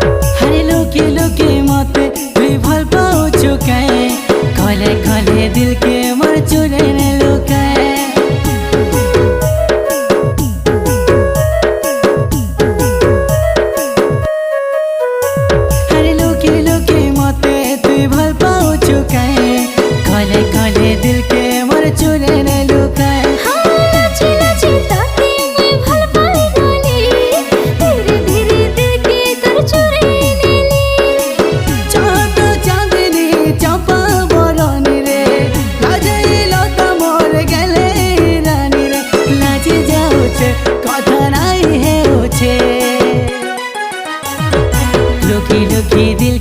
हरे लोके लोके मते तुई भल पाओ चुकाए कले कले दिल के मर चुरे ने लुकाए हरे लोके लोके मते तुई भल पाओ चुकाए कले कले दिल के मर चुरे ने लुकाए लुकी लुकी दिल